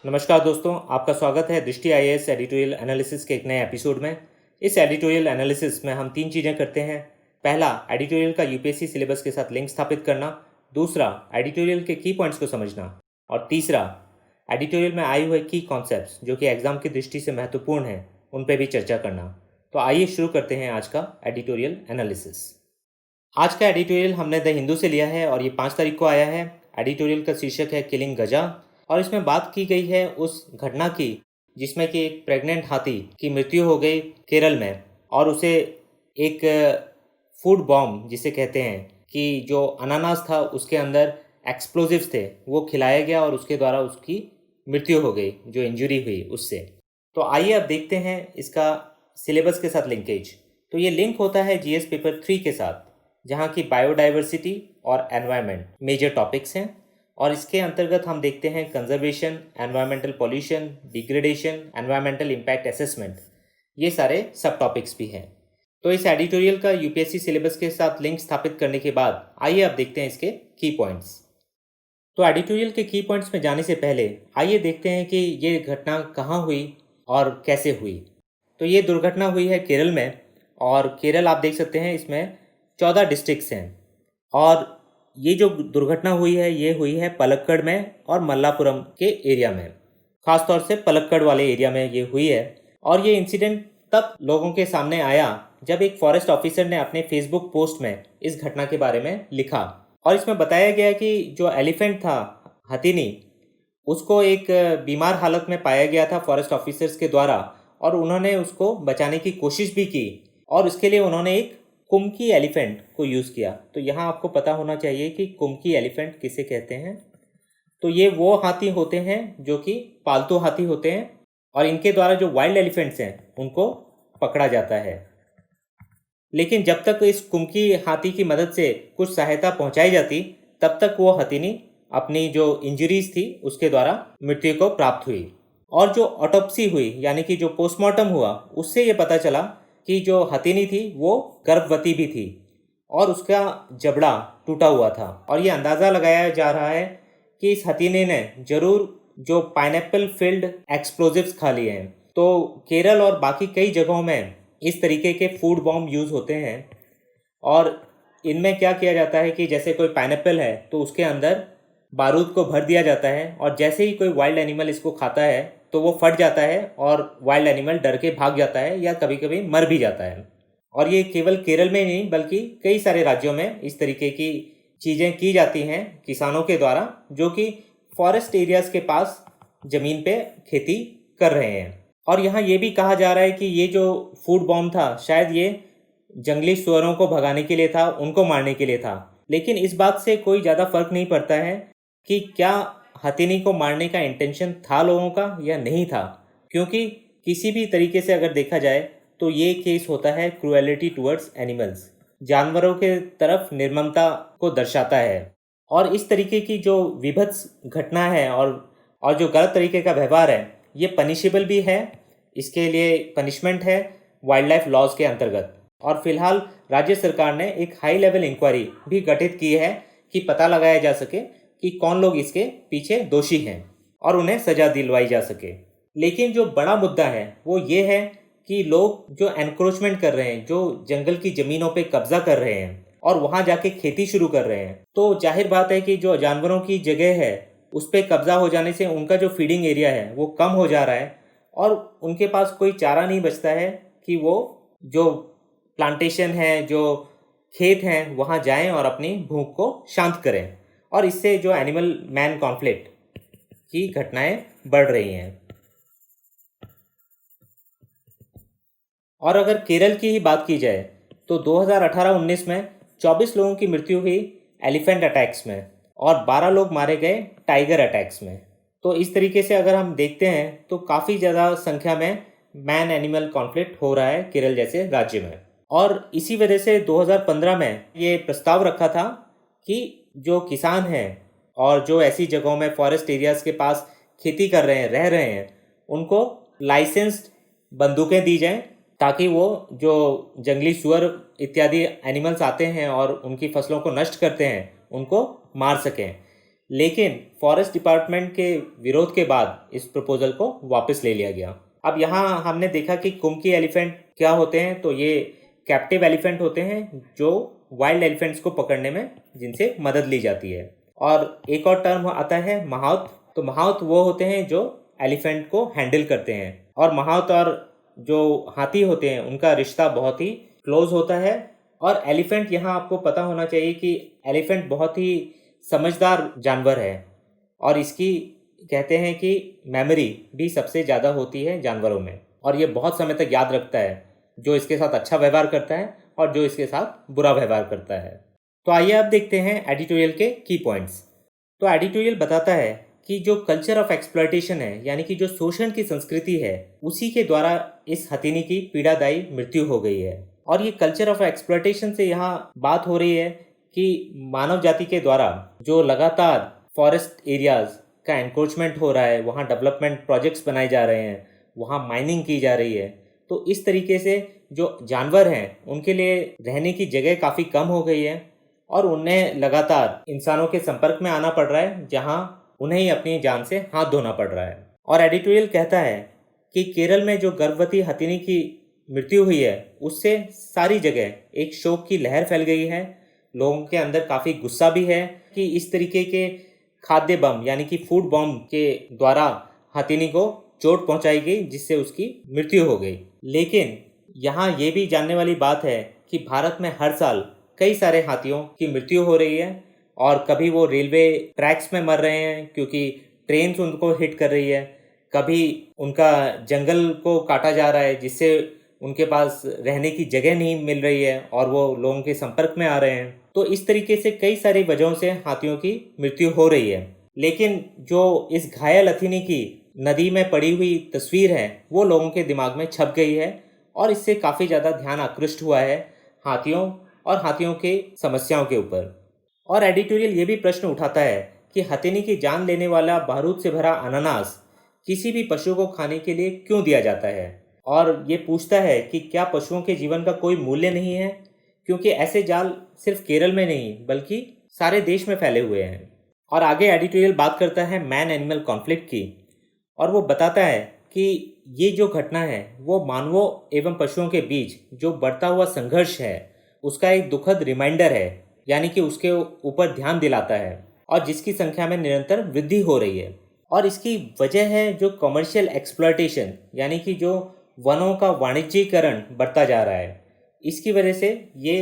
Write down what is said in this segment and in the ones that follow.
नमस्कार दोस्तों, आपका स्वागत है दृष्टि आईएएस एडिटोरियल एनालिसिस के एक नए एपिसोड में। इस एडिटोरियल एनालिसिस में हम 3 चीज़ें करते हैं। पहला, एडिटोरियल का यूपीएससी सिलेबस के साथ लिंक स्थापित करना। दूसरा, एडिटोरियल के की पॉइंट्स को समझना। और तीसरा, एडिटोरियल में आए हुए की कॉन्सेप्ट्स जो कि एग्जाम की दृष्टि से महत्वपूर्ण हैं, उन पर भी चर्चा करना। तो आइए शुरू करते हैं आज का एडिटोरियल एनालिसिस। आज का एडिटोरियल हमने द हिंदू से लिया है और ये 5 तारीख को आया है। एडिटोरियल का शीर्षक है किलिंग गजा और इसमें बात की गई है उस घटना की जिसमें कि एक प्रेग्नेंट हाथी की मृत्यु हो गई केरल में, और उसे एक फूड बॉम्ब जिसे कहते हैं कि जो अनानास था उसके अंदर एक्सप्लोजिव्स थे वो खिलाया गया और उसके द्वारा उसकी मृत्यु हो गई, जो इंजरी हुई उससे। तो आइए अब देखते हैं इसका सिलेबस के साथ लिंकेज। तो ये लिंक होता है जीएस पेपर 3 के साथ, जहाँ की बायोडाइवर्सिटी और एनवायरनमेंट मेजर टॉपिक्स हैं। और इसके अंतर्गत हम देखते हैं conservation, environmental pollution, degradation, environmental impact assessment, ये सारे सब टॉपिक्स भी हैं। तो इस एडिटोरियल का यूपीएससी सिलेबस के साथ लिंक स्थापित करने के बाद आइए अब देखते हैं इसके की पॉइंट्स। तो एडिटोरियल के की पॉइंट्स में जाने से पहले आइए देखते हैं कि ये घटना कहाँ हुई और कैसे हुई। तो ये दुर्घटना हुई है केरल में, और केरल आप देख सकते हैं इसमें 14 डिस्ट्रिक्ट्स हैं। और ये जो दुर्घटना हुई है ये हुई है पलक्कड़ में और मल्लापुरम के एरिया में, खासतौर से पलक्कड़ वाले एरिया में ये हुई है। और ये इंसिडेंट तब लोगों के सामने आया जब एक फॉरेस्ट ऑफिसर ने अपने फेसबुक पोस्ट में इस घटना के बारे में लिखा, और इसमें बताया गया कि जो एलिफेंट था हथिनी, उसको एक बीमार हालत में पाया गया था फॉरेस्ट ऑफिसर्स के द्वारा, और उन्होंने उसको बचाने की कोशिश भी की और उसके लिए उन्होंने एक कुमकी एलिफेंट को यूज़ किया। तो यहाँ आपको पता होना चाहिए कि कुमकी एलिफेंट किसे कहते हैं। तो ये वो हाथी होते हैं जो कि पालतू हाथी होते हैं, और इनके द्वारा जो वाइल्ड एलिफेंट्स हैं उनको पकड़ा जाता है। लेकिन जब तक इस कुमकी हाथी की मदद से कुछ सहायता पहुँचाई जाती, तब तक वो हथिनी अपनी जो इंजरीज थी उसके द्वारा मृत्यु को प्राप्त हुई। और जो ऑटोप्सी हुई यानी कि जो पोस्टमार्टम हुआ, उससे ये पता चला कि जो हथिनी थी वो गर्भवती भी थी और उसका जबड़ा टूटा हुआ था। और ये अंदाज़ा लगाया जा रहा है कि इस हथिनी ने ज़रूर जो पाइनएप्पल फील्ड एक्सप्लोजिव्स खा लिए हैं। तो केरल और बाकी कई जगहों में इस तरीके के फूड बॉम्ब यूज़ होते हैं, और इनमें क्या किया जाता है कि जैसे कोई पाइनएप्पल है तो उसके अंदर बारूद को भर दिया जाता है, और जैसे ही कोई वाइल्ड एनिमल इसको खाता है तो वो फट जाता है और वाइल्ड एनिमल डर के भाग जाता है या कभी कभी मर भी जाता है। और ये केवल केरल में ही नहीं बल्कि कई सारे राज्यों में इस तरीके की चीज़ें की जाती हैं किसानों के द्वारा, जो कि फॉरेस्ट एरियाज़ के पास ज़मीन पे खेती कर रहे हैं। और यहाँ ये भी कहा जा रहा है कि ये जो फूड बॉम्ब था शायद ये जंगली सुअरों को भगाने के लिए था, उनको मारने के लिए था। लेकिन इस बात से कोई ज़्यादा फर्क नहीं पड़ता है कि क्या हथिनी को मारने का इंटेंशन था लोगों का या नहीं था, क्योंकि किसी भी तरीके से अगर देखा जाए तो ये केस होता है क्रूएलिटी टुवर्ड्स एनिमल्स, जानवरों के तरफ निर्ममता को दर्शाता है। और इस तरीके की जो विभत्स घटना है और जो गलत तरीके का व्यवहार है ये पनिशेबल भी है, इसके लिए पनिशमेंट है वाइल्ड लाइफ लॉज के अंतर्गत। और फिलहाल राज्य सरकार ने एक हाई लेवल इंक्वायरी भी गठित की है कि पता लगाया जा सके कि कौन लोग इसके पीछे दोषी हैं और उन्हें सजा दिलवाई जा सके। लेकिन जो बड़ा मुद्दा है वो ये है कि लोग जो एनक्रोचमेंट कर रहे हैं, जो जंगल की ज़मीनों पे कब्जा कर रहे हैं और वहाँ जाके खेती शुरू कर रहे हैं, तो जाहिर बात है कि जो जानवरों की जगह है उस पर कब्जा हो जाने से उनका जो फीडिंग एरिया है वो कम हो जा रहा है, और उनके पास कोई चारा नहीं बचता है कि वो जो प्लांटेशन है, जो खेत हैं, वहाँ जाएं और अपनी भूख को शांत करें। और इससे जो एनिमल मैन कॉन्फ्लिक्ट की घटनाएं बढ़ रही हैं। और अगर केरल की ही बात की जाए तो 2018-19 में 24 लोगों की मृत्यु हुई एलिफेंट अटैक्स में और 12 लोग मारे गए टाइगर अटैक्स में। तो इस तरीके से अगर हम देखते हैं तो काफ़ी ज़्यादा संख्या में मैन एनिमल कॉन्फ्लिक्ट हो रहा है केरल जैसे राज्य में। और इसी वजह से 2015 में ये प्रस्ताव रखा था कि जो किसान हैं और जो ऐसी जगहों में फॉरेस्ट एरियाज़ के पास खेती कर रहे हैं, रह रहे हैं, उनको लाइसेंस्ड बंदूकें दी जाएं ताकि वो जो जंगली सुअर इत्यादि एनिमल्स आते हैं और उनकी फसलों को नष्ट करते हैं उनको मार सकें। लेकिन फॉरेस्ट डिपार्टमेंट के विरोध के बाद इस प्रपोजल को वापस ले लिया गया। अब यहाँ हमने देखा कि कुमकी एलिफेंट क्या होते हैं, तो ये कैप्टिव एलिफेंट होते हैं जो वाइल्ड एलिफेंट्स को पकड़ने में जिनसे मदद ली जाती है। और एक और टर्म आता है महावत। तो महावत वो होते हैं जो एलिफेंट को हैंडल करते हैं, और महावत और जो हाथी होते हैं उनका रिश्ता बहुत ही क्लोज होता है। और एलिफेंट, यहाँ आपको पता होना चाहिए कि एलिफेंट बहुत ही समझदार जानवर है, और इसकी कहते हैं कि मेमोरी भी सबसे ज़्यादा होती है जानवरों में, और ये बहुत समय तक याद रखता है जो इसके साथ अच्छा व्यवहार करता है और जो इसके साथ बुरा व्यवहार करता है। तो आइए अब देखते हैं एडिटोरियल के की पॉइंट्स। तो एडिटोरियल बताता है कि जो कल्चर ऑफ एक्सप्लॉयटेशन है, यानी कि जो शोषण की संस्कृति है, उसी के द्वारा इस हथिनी की पीड़ादायी मृत्यु हो गई है। और ये कल्चर ऑफ एक्सप्लॉयटेशन से यहाँ बात हो रही है कि मानव जाति के द्वारा जो लगातार फॉरेस्ट एरियाज का एनक्रोचमेंट हो रहा है, वहाँ डेवलपमेंट प्रोजेक्ट्स बनाए जा रहे हैं, वहाँ माइनिंग की जा रही है, तो इस तरीके से जो जानवर हैं उनके लिए रहने की जगह काफ़ी कम हो गई है, और उन्हें लगातार इंसानों के संपर्क में आना पड़ रहा है, जहाँ उन्हें ही अपनी जान से हाथ धोना पड़ रहा है। और एडिटोरियल कहता है कि केरल में जो गर्भवती हथिनी की मृत्यु हुई है, उससे सारी जगह एक शोक की लहर फैल गई है। लोगों के अंदर काफ़ी गुस्सा भी है कि इस तरीके के खाद्य बम यानी कि फूड बम के द्वारा हथिनी को चोट पहुंचाई गई, जिससे उसकी मृत्यु हो गई। लेकिन यहाँ ये भी जानने वाली बात है कि भारत में हर साल कई सारे हाथियों की मृत्यु हो रही है, और कभी वो रेलवे ट्रैक्स में मर रहे हैं क्योंकि ट्रेन उनको हिट कर रही है, कभी उनका जंगल को काटा जा रहा है जिससे उनके पास रहने की जगह नहीं मिल रही है और वो लोगों के संपर्क में आ रहे हैं। तो इस तरीके से कई सारी वजहों से हाथियों की मृत्यु हो रही है। लेकिन जो इस घायल हथिनी की नदी में पड़ी हुई तस्वीर है, वो लोगों के दिमाग में छप गई है, और इससे काफ़ी ज़्यादा ध्यान आकृष्ट हुआ है हाथियों और हाथियों के समस्याओं के ऊपर। और एडिटोरियल ये भी प्रश्न उठाता है कि हथिनी की जान लेने वाला बारूद से भरा अनानास किसी भी पशु को खाने के लिए क्यों दिया जाता है, और ये पूछता है कि क्या पशुओं के जीवन का कोई मूल्य नहीं है, क्योंकि ऐसे जाल सिर्फ केरल में नहीं बल्कि सारे देश में फैले हुए हैं। और आगे एडिटोरियल बात करता है मैन एनिमल कॉन्फ्लिक्ट की, और वो बताता है कि ये जो घटना है वो मानवों एवं पशुओं के बीच जो बढ़ता हुआ संघर्ष है उसका एक दुखद रिमाइंडर है, यानी कि उसके ऊपर ध्यान दिलाता है, और जिसकी संख्या में निरंतर वृद्धि हो रही है। और इसकी वजह है जो कमर्शियल एक्सप्लॉयटेशन, यानी कि जो वनों का वाणिज्यीकरण बढ़ता जा रहा है। इसकी वजह से ये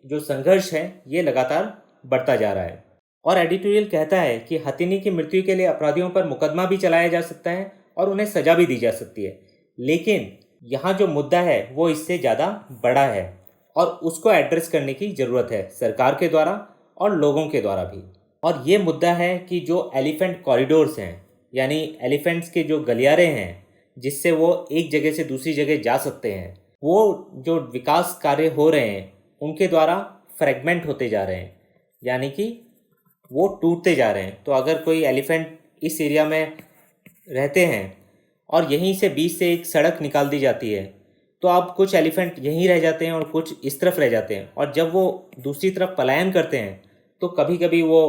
जो संघर्ष है ये लगातार बढ़ता जा रहा है। और एडिटोरियल कहता है कि हथिनी की मृत्यु के लिए अपराधियों पर मुकदमा भी चलाया जा सकता है और उन्हें सजा भी दी जा सकती है, लेकिन यहाँ जो मुद्दा है वो इससे ज़्यादा बड़ा है, और उसको एड्रेस करने की ज़रूरत है सरकार के द्वारा और लोगों के द्वारा भी। और ये मुद्दा है कि जो एलिफेंट कॉरिडोर्स हैं, यानी एलिफेंट्स के जो गलियारे हैं जिससे वो एक जगह से दूसरी जगह जा सकते हैं, वो जो विकास कार्य हो रहे हैं उनके द्वारा फ्रेगमेंट होते जा रहे हैं, यानी कि वो टूटते जा रहे हैं। तो अगर कोई एलिफेंट इस एरिया में रहते हैं और यहीं से बीच से एक सड़क निकाल दी जाती है, तो अब कुछ एलिफेंट यहीं रह जाते हैं और कुछ इस तरफ रह जाते हैं, और जब वो दूसरी तरफ पलायन करते हैं तो कभी कभी वो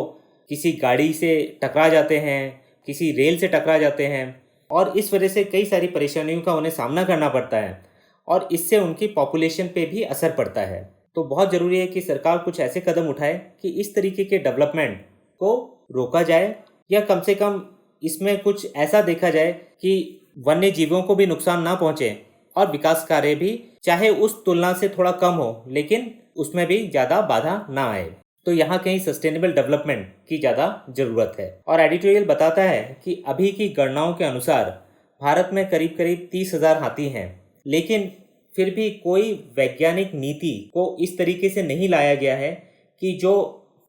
किसी गाड़ी से टकरा जाते हैं, किसी रेल से टकरा जाते हैं, और इस वजह से कई सारी परेशानियों का उन्हें सामना करना पड़ता है, और इससे उनकी पॉपुलेशन पे भी असर पड़ता है। तो बहुत ज़रूरी है कि सरकार कुछ ऐसे कदम उठाए कि इस तरीके के डेवलपमेंट को रोका जाए, या कम से कम इसमें कुछ ऐसा देखा जाए कि वन्य जीवों को भी नुकसान ना पहुँचे, और विकास कार्य भी चाहे उस तुलना से थोड़ा कम हो लेकिन उसमें भी ज़्यादा बाधा ना आए। तो यहाँ कहीं सस्टेनेबल डेवलपमेंट की ज़्यादा ज़रूरत है। और एडिटोरियल बताता है कि अभी की गणनाओं के अनुसार भारत में करीब करीब 30,000 हाथी हैं, लेकिन फिर भी कोई वैज्ञानिक नीति को इस तरीके से नहीं लाया गया है कि जो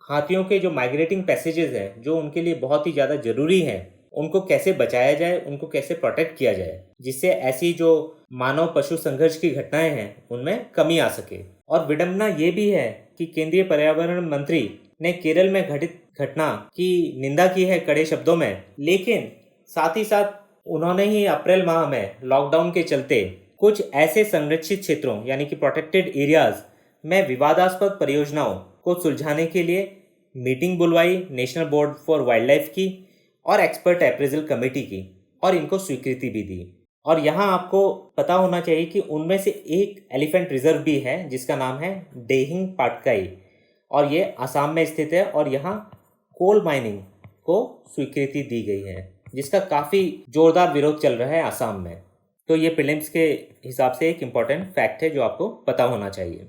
हाथियों के जो माइग्रेटिंग पैसेजेस हैं, जो उनके लिए बहुत ही ज़्यादा ज़रूरी हैं, उनको कैसे बचाया जाए, उनको कैसे प्रोटेक्ट किया जाए, जिससे ऐसी जो मानव पशु संघर्ष की घटनाएं हैं उनमें कमी आ सके। और विडंबना ये भी है कि केंद्रीय पर्यावरण मंत्री ने केरल में घटित घटना की निंदा की है कड़े शब्दों में, लेकिन साथ ही साथ उन्होंने ही अप्रैल माह में लॉकडाउन के चलते कुछ ऐसे संरक्षित क्षेत्रों यानी कि प्रोटेक्टेड एरियाज में विवादास्पद परियोजनाओं को सुलझाने के लिए मीटिंग बुलवाई National Board for Wildlife की और एक्सपर्ट अप्रेजल कमेटी की और इनको स्वीकृति भी दी। और यहाँ आपको पता होना चाहिए कि उनमें से एक एलिफेंट रिजर्व भी है जिसका नाम है डेहिंग पाटकाई और ये असम में स्थित है और यहाँ कोल माइनिंग को स्वीकृति दी गई है जिसका काफ़ी जोरदार विरोध चल रहा है असम में। तो ये प्रीलिम्स के हिसाब से एक इम्पॉर्टेंट फैक्ट है जो आपको पता होना चाहिए।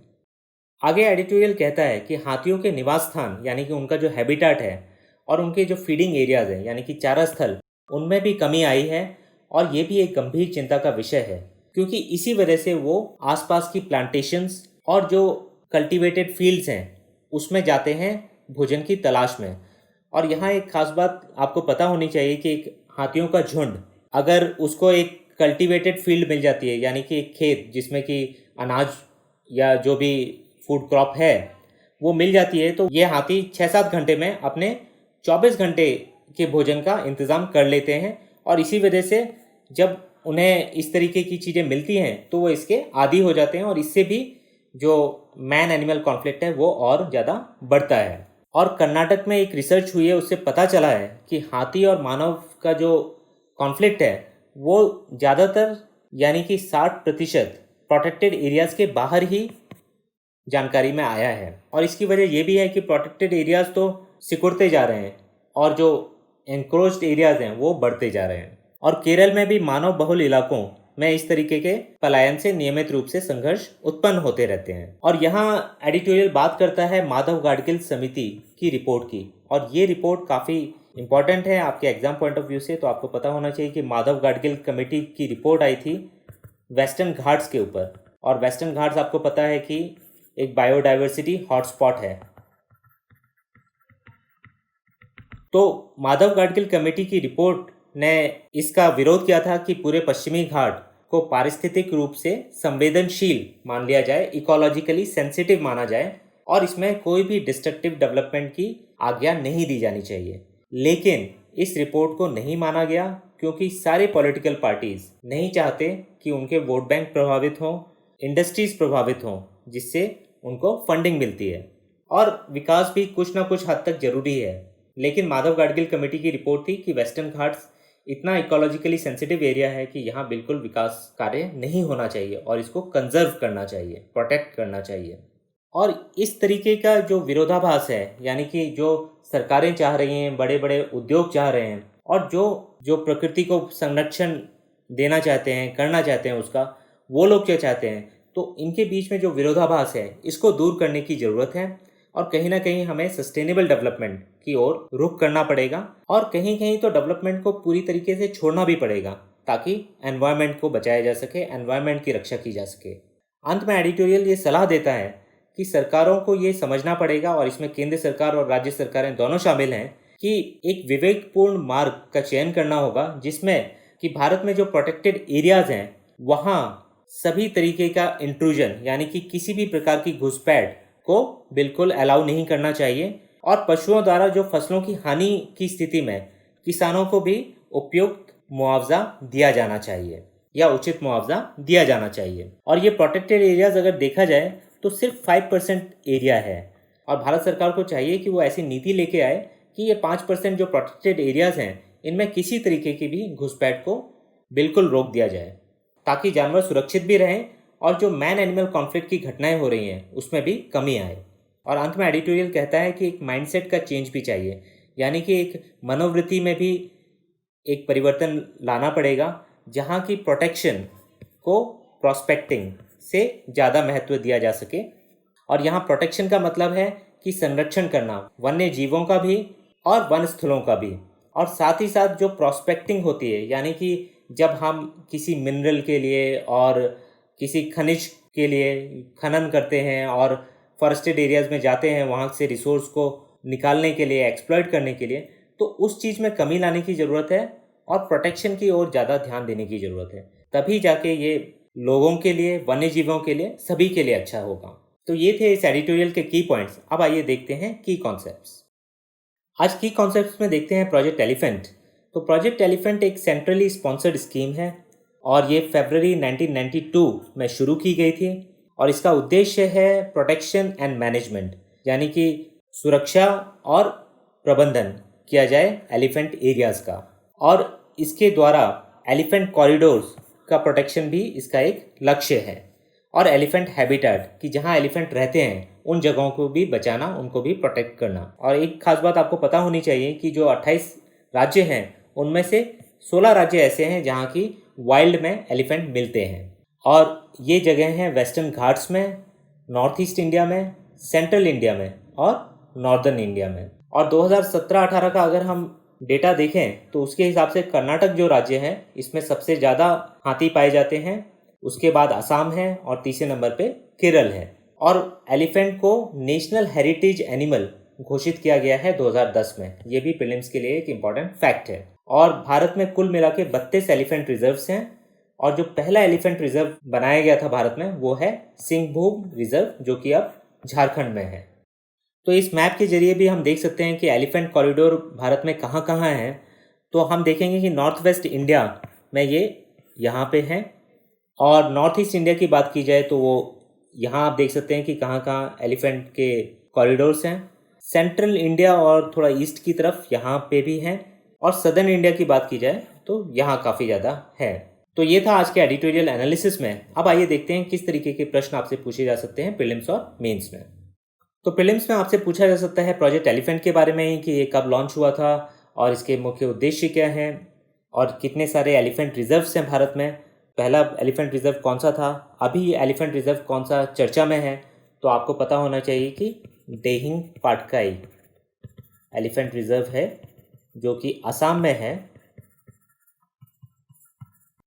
आगे एडिटोरियल कहता है कि हाथियों के निवास स्थान यानी कि उनका जो हैबिटेट है और उनके जो फीडिंग एरियाज हैं यानी कि चारा स्थल उनमें भी कमी आई है और ये भी एक गंभीर चिंता का विषय है क्योंकि इसी वजह से वो आसपास की प्लांटेशंस और जो कल्टीवेटेड फील्ड्स हैं उसमें जाते हैं भोजन की तलाश में। और यहाँ एक खास बात आपको पता होनी चाहिए कि एक हाथियों का झुंड अगर उसको एक कल्टीवेटेड फील्ड मिल जाती है यानी कि एक खेत जिसमें कि अनाज या जो भी फूड क्रॉप है वो मिल जाती है तो ये हाथी 6-7 घंटे में अपने 24 घंटे के भोजन का इंतज़ाम कर लेते हैं और इसी वजह से जब उन्हें इस तरीके की चीज़ें मिलती हैं तो वो इसके आदी हो जाते हैं और इससे भी जो मैन एनिमल कॉन्फ्लिक्ट है वो और ज़्यादा बढ़ता है। और कर्नाटक में एक रिसर्च हुई है उससे पता चला है कि हाथी और मानव का जो कॉन्फ्लिक्ट है वो ज़्यादातर यानी कि 60% प्रोटेक्टेड एरियाज़ के बाहर ही जानकारी में आया है। और इसकी वजह ये भी है कि प्रोटेक्टेड एरियाज़ तो सिकुड़ते जा रहे हैं और जो एनक्रोच्ड एरियाज़ हैं वो बढ़ते जा रहे हैं। और केरल में भी मानव बहुल इलाकों में इस तरीके के पलायन से नियमित रूप से संघर्ष उत्पन्न होते रहते हैं। और यहाँ एडिटोरियल बात करता है माधव गाडगिल समिति की रिपोर्ट की और ये रिपोर्ट काफ़ी इंपॉर्टेंट है आपके एग्जाम पॉइंट ऑफ व्यू से। तो आपको पता होना चाहिए कि माधव गाडगिल कमेटी की रिपोर्ट आई थी वेस्टर्न घाट्स के ऊपर और वेस्टर्न घाट्स आपको पता है कि एक बायोडाइवर्सिटी हॉटस्पॉट है। तो माधव गाडगिल कमेटी की रिपोर्ट ने इसका विरोध किया था कि पूरे पश्चिमी घाट को पारिस्थितिक रूप से संवेदनशील मान लिया जाए, इकोलॉजिकली सेंसिटिव माना जाए और इसमें कोई भी डिस्ट्रक्टिव डेवलपमेंट की आज्ञा नहीं दी जानी चाहिए। लेकिन इस रिपोर्ट को नहीं माना गया क्योंकि सारे पॉलिटिकल पार्टीज नहीं चाहते कि उनके वोट बैंक प्रभावित हों, इंडस्ट्रीज प्रभावित हों जिससे उनको फंडिंग मिलती है और विकास भी कुछ ना कुछ हद तक जरूरी है। लेकिन माधव गाडगिल कमेटी की रिपोर्ट थी कि वेस्टर्न घाट्स इतना इकोलॉजिकली सेंसिटिव एरिया है कि यहाँ बिल्कुल विकास कार्य नहीं होना चाहिए और इसको कंजर्व करना चाहिए, प्रोटेक्ट करना चाहिए। और इस तरीके का जो विरोधाभास है यानी कि जो सरकारें चाह रही हैं, बड़े बड़े उद्योग चाह रहे हैं और जो प्रकृति को संरक्षण देना चाहते हैं, करना चाहते हैं उसका, वो लोग क्या चाहते हैं, तो इनके बीच में जो विरोधाभास है इसको दूर करने की ज़रूरत है। और कहीं ना कहीं हमें सस्टेनेबल डेवलपमेंट की ओर रुख करना पड़ेगा और कहीं कहीं तो डेवलपमेंट को पूरी तरीके से छोड़ना भी पड़ेगा ताकि एनवायरनमेंट को बचाया जा सके, एनवायरनमेंट की रक्षा की जा सके। अंत में एडिटोरियल ये सलाह देता है कि सरकारों को ये समझना पड़ेगा और इसमें केंद्र सरकार और राज्य सरकारें दोनों शामिल हैं कि एक विवेकपूर्ण मार्ग का चयन करना होगा जिसमें कि भारत में जो प्रोटेक्टेड एरियाज हैं वहाँ सभी तरीके का इंट्रूजन यानी कि किसी भी प्रकार की घुसपैठ को बिल्कुल अलाउ नहीं करना चाहिए और पशुओं द्वारा जो फसलों की हानि की स्थिति में किसानों को भी उपयुक्त मुआवजा दिया जाना चाहिए या उचित मुआवजा दिया जाना चाहिए। और ये प्रोटेक्टेड एरियाज अगर देखा जाए तो सिर्फ 5% एरिया है और भारत सरकार को चाहिए कि वो ऐसी नीति लेके आए कि ये 5% जो प्रोटेक्टेड एरियाज हैं इनमें किसी तरीके की भी घुसपैठ को बिल्कुल रोक दिया जाए ताकि जानवर सुरक्षित भी रहें और जो मैन एनिमल कॉन्फ्लिक्ट की घटनाएं हो रही हैं उसमें भी कमी आए। और अंत में एडिटोरियल कहता है कि एक माइंडसेट का चेंज भी चाहिए यानी कि एक मनोवृत्ति में भी एक परिवर्तन लाना पड़ेगा जहां की प्रोटेक्शन को प्रॉस्पेक्टिंग से ज़्यादा महत्व दिया जा सके। और यहाँ प्रोटेक्शन का मतलब है कि संरक्षण करना वन्य जीवों का भी और वन स्थलों का भी, और साथ ही साथ जो प्रॉस्पेक्टिंग होती है यानी कि जब हम किसी मिनरल के लिए और किसी खनिज के लिए खनन करते हैं और फॉरेस्टेड एरियाज़ में जाते हैं वहाँ से रिसोर्स को निकालने के लिए, एक्सप्लॉइट करने के लिए, तो उस चीज़ में कमी लाने की ज़रूरत है और प्रोटेक्शन की ओर ज़्यादा ध्यान देने की ज़रूरत है। तभी जाके ये लोगों के लिए, वन्य जीवों के लिए, सभी के लिए अच्छा होगा। तो ये थे इस एडिटोरियल के की पॉइंट्स। अब आइए देखते हैं की कॉन्सेप्ट्स। आज की कॉन्सेप्ट्स में देखते हैं प्रोजेक्ट एलिफेंट। तो प्रोजेक्ट एलिफेंट एक सेंट्रली स्पॉन्सर्ड स्कीम है और ये फरवरी 1992 में शुरू की गई थी और इसका उद्देश्य है प्रोटेक्शन एंड मैनेजमेंट, यानी कि सुरक्षा और प्रबंधन किया जाए एलिफेंट एरियाज़ का, और इसके द्वारा एलिफेंट कॉरिडोर्स का प्रोटेक्शन भी इसका एक लक्ष्य है। और एलिफेंट हैबिटेट कि जहाँ एलिफेंट रहते हैं उन जगहों को भी बचाना, उनको भी प्रोटेक्ट करना। और एक खास बात आपको पता होनी चाहिए कि जो 28 राज्य हैं उनमें से 16 राज्य ऐसे हैं जहाँ की वाइल्ड में एलिफेंट मिलते हैं, और ये जगह हैं वेस्टर्न घाट्स में, नॉर्थ ईस्ट इंडिया में, सेंट्रल इंडिया में और नॉर्दर्न इंडिया में। और 2017-18 का अगर हम डेटा देखें तो उसके हिसाब से कर्नाटक जो राज्य है इसमें सबसे ज़्यादा हाथी पाए जाते हैं, उसके बाद असम है और तीसरे नंबर पे केरल है। और एलिफेंट को नेशनल हेरिटेज एनिमल घोषित किया गया है 2010 में। ये भी प्रीलिम्स के लिए एक इम्पॉर्टेंट फैक्ट है। और भारत में कुल मिला के 32 एलिफेंट रिजर्व्स हैं, और जो पहला एलिफेंट रिजर्व बनाया गया था भारत में वो है सिंहभूम रिजर्व, जो कि अब झारखंड में है। तो इस मैप के जरिए भी हम देख सकते हैं कि एलिफेंट कॉरिडोर भारत में कहाँ कहाँ हैं। तो हम देखेंगे कि नॉर्थ वेस्ट इंडिया में ये यहाँ पे हैं, और नॉर्थ ईस्ट इंडिया की बात की जाए तो वो यहाँ आप देख सकते हैं कि कहाँ कहाँ एलिफेंट के कॉरिडोर्स हैं। सेंट्रल इंडिया और थोड़ा ईस्ट की तरफ यहाँ पे भी हैं, और सदर्न इंडिया की बात की जाए तो यहाँ काफ़ी ज़्यादा है। तो ये था आज के एडिटोरियल एनालिसिस में। अब आइए देखते हैं किस तरीके के प्रश्न आपसे पूछे जा सकते हैं प्रीलिम्स और मेंस में। तो प्रीलिम्स में आपसे पूछा जा सकता है प्रोजेक्ट एलिफेंट के बारे में कि ये कब लॉन्च हुआ था और इसके मुख्य उद्देश्य क्या हैं, और कितने सारे एलिफेंट रिजर्व्स हैं भारत में, पहला एलिफेंट रिजर्व कौन सा था, अभी ये एलिफेंट रिजर्व कौन सा चर्चा में है। तो आपको पता होना चाहिए कि देहिंग पाटकाई एलिफेंट रिजर्व है जो कि असम में है,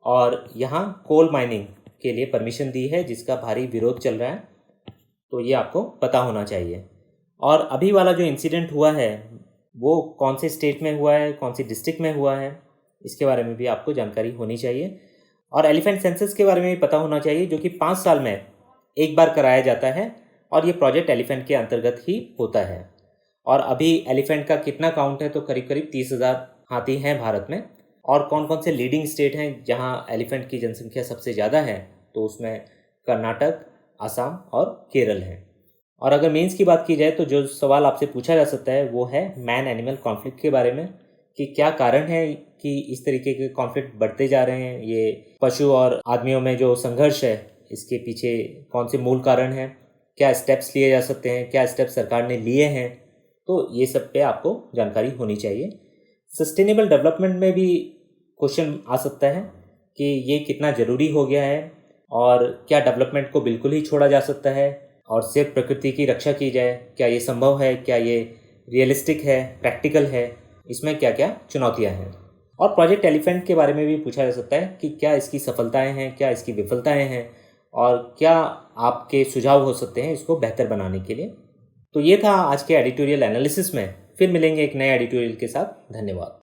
और यहाँ कोल माइनिंग के लिए परमिशन दी है जिसका भारी विरोध चल रहा है। तो ये आपको पता होना चाहिए। और अभी वाला जो इंसिडेंट हुआ है वो कौन से स्टेट में हुआ है, कौन सी डिस्ट्रिक्ट में हुआ है, इसके बारे में भी आपको जानकारी होनी चाहिए। और एलिफेंट सेंसस के बारे में भी पता होना चाहिए, जो कि 5 साल में एक बार कराया जाता है, और ये प्रोजेक्ट एलिफेंट के अंतर्गत ही होता है। और अभी एलिफेंट का कितना काउंट है, तो करीब करीब 30,000 हाथी हैं भारत में। और कौन कौन से लीडिंग स्टेट हैं जहां एलिफेंट की जनसंख्या सबसे ज़्यादा है, तो उसमें कर्नाटक, असम और केरल हैं। और अगर मेंस की बात की जाए तो जो सवाल आपसे पूछा जा सकता है वो है मैन एनिमल कॉन्फ्लिक्ट के बारे में, कि क्या कारण है कि इस तरीके के कॉन्फ्लिक्ट बढ़ते जा रहे हैं, ये पशु और आदमियों में जो संघर्ष है इसके पीछे कौन से मूल कारण हैं, क्या स्टेप्स लिए जा सकते हैं, क्या स्टेप्स सरकार ने लिए हैं। तो ये सब पे आपको जानकारी होनी चाहिए। सस्टेनेबल डेवलपमेंट में भी क्वेश्चन आ सकता है कि ये कितना ज़रूरी हो गया है, और क्या डेवलपमेंट को बिल्कुल ही छोड़ा जा सकता है और सिर्फ प्रकृति की रक्षा की जाए, क्या ये संभव है, क्या ये रियलिस्टिक है, प्रैक्टिकल है, इसमें क्या क्या चुनौतियां हैं। और प्रोजेक्ट एलिफेंट के बारे में भी पूछा जा सकता है कि क्या इसकी सफलताएं हैं, क्या इसकी विफलताएं हैं, और क्या आपके सुझाव हो सकते हैं इसको बेहतर बनाने के लिए। तो ये था आज के एडिटोरियल एनालिसिस में। फिर मिलेंगे एक नए एडिटोरियल के साथ। धन्यवाद।